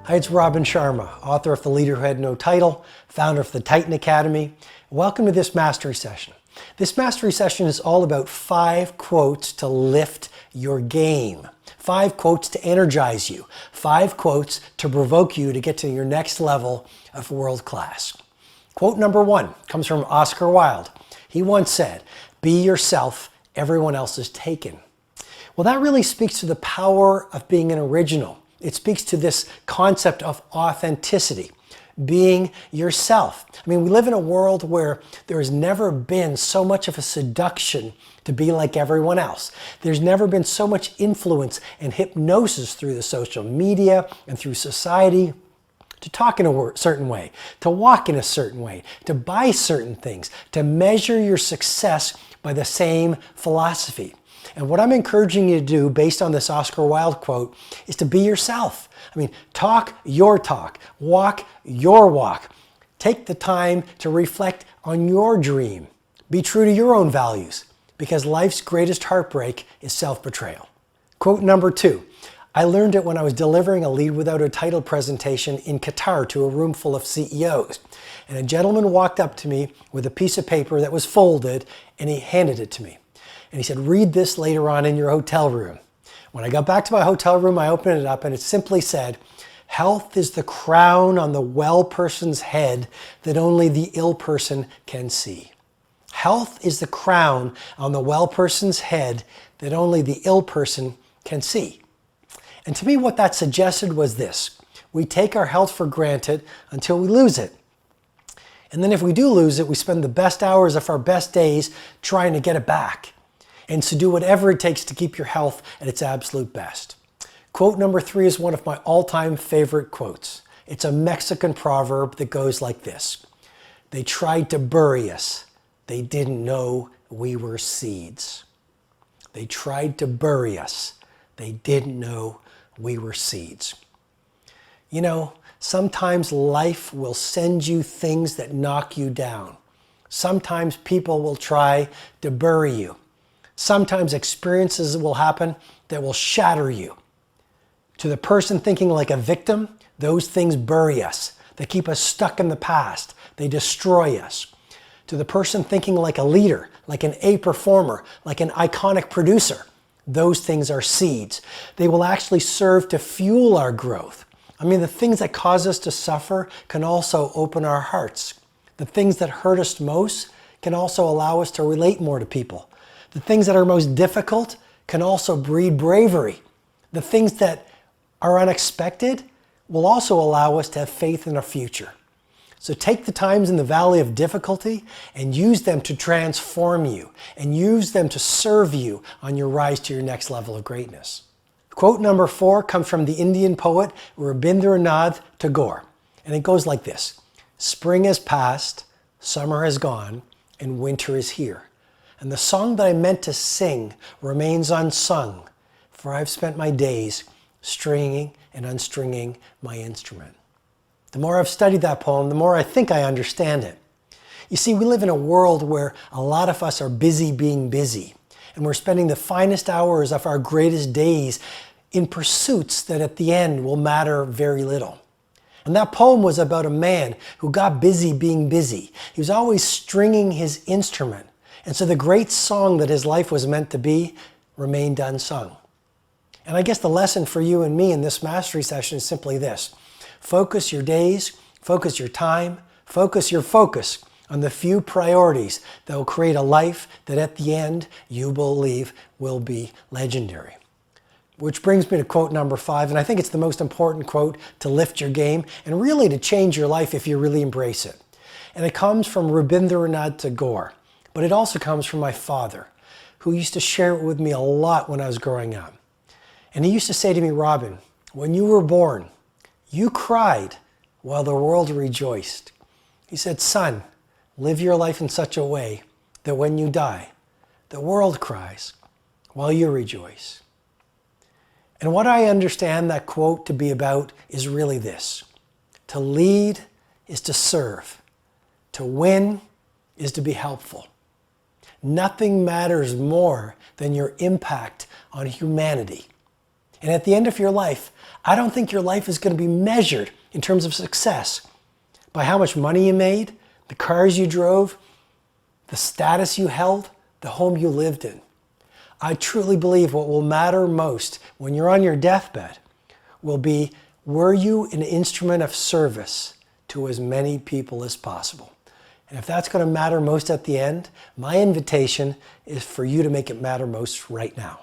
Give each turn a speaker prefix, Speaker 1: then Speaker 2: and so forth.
Speaker 1: Hi, it's Robin Sharma, author of The Leader Who Had No Title, founder of the Titan Academy. Welcome to this mastery session. This mastery session is all about 5 quotes to lift your game. 5 quotes to energize you. 5 quotes to provoke you to get to your next level of world class. Quote number 1 comes from Oscar Wilde. He once said, "Be yourself, everyone else is taken." Well, that really speaks to the power of being an original. It speaks to this concept of authenticity, being yourself. I mean, we live in a world where there has never been so much of a seduction to be like everyone else. There's never been so much influence and hypnosis through the social media and through society to talk in a certain way, to walk in a certain way, to buy certain things, to measure your success by the same philosophy. And what I'm encouraging you to do based on this Oscar Wilde quote is to be yourself. I mean, talk your talk, walk your walk. Take the time to reflect on your dream. Be true to your own values, because life's greatest heartbreak is self-betrayal. Quote number 2. I learned it when I was delivering a Lead Without a Title presentation in Qatar to a room full of CEOs. And a gentleman walked up to me with a piece of paper that was folded, and he handed it to me. And he said, "Read this later on in your hotel room." When I got back to my hotel room, I opened it up and it simply said, "Health is the crown on the well person's head that only the ill person can see." Health is the crown on the well person's head that only the ill person can see. And to me, what that suggested was this: we take our health for granted until we lose it. And then if we do lose it, we spend the best hours of our best days trying to get it back. And to do whatever it takes to keep your health at its absolute best. Quote number 3 is one of my all-time favorite quotes. It's a Mexican proverb that goes like this: "They tried to bury us. They didn't know we were seeds." They tried to bury us. They didn't know we were seeds. You know, sometimes life will send you things that knock you down. Sometimes people will try to bury you. Sometimes experiences will happen that will shatter you. To the person thinking like a victim, those things bury us. They keep us stuck in the past. They destroy us. To the person thinking like a leader, like an A performer, like an iconic producer, those things are seeds. They will actually serve to fuel our growth. I mean, the things that cause us to suffer can also open our hearts. The things that hurt us most can also allow us to relate more to people. The things that are most difficult can also breed bravery. The things that are unexpected will also allow us to have faith in our future. So take the times in the valley of difficulty and use them to transform you and use them to serve you on your rise to your next level of greatness. Quote number 4 comes from the Indian poet Rabindranath Tagore. And it goes like this: "Spring has passed, summer has gone, and winter is here. And the song that I meant to sing remains unsung, for I've spent my days stringing and unstringing my instrument." The more I've studied that poem, the more I think I understand it. You see, we live in a world where a lot of us are busy being busy, and we're spending the finest hours of our greatest days in pursuits that at the end will matter very little. And that poem was about a man who got busy being busy. He was always stringing his instrument. And so the great song that his life was meant to be remained unsung. And I guess the lesson for you and me in this mastery session is simply this: focus your days, focus your time, focus your focus on the few priorities that will create a life that at the end you believe will be legendary. Which brings me to quote number 5, and I think it's the most important quote to lift your game and really to change your life if you really embrace it. And it comes from Rabindranath Tagore. But it also comes from my father, who used to share it with me a lot when I was growing up. And he used to say to me, "Robin, when you were born, you cried while the world rejoiced." He said, "Son, live your life in such a way that when you die, the world cries while you rejoice." And what I understand that quote to be about is really this: to lead is to serve. To win is to be helpful. Nothing matters more than your impact on humanity. And at the end of your life, I don't think your life is going to be measured in terms of success by how much money you made, the cars you drove, the status you held, the home you lived in. I truly believe what will matter most when you're on your deathbed will be, were you an instrument of service to as many people as possible? And if that's going to matter most at the end, my invitation is for you to make it matter most right now.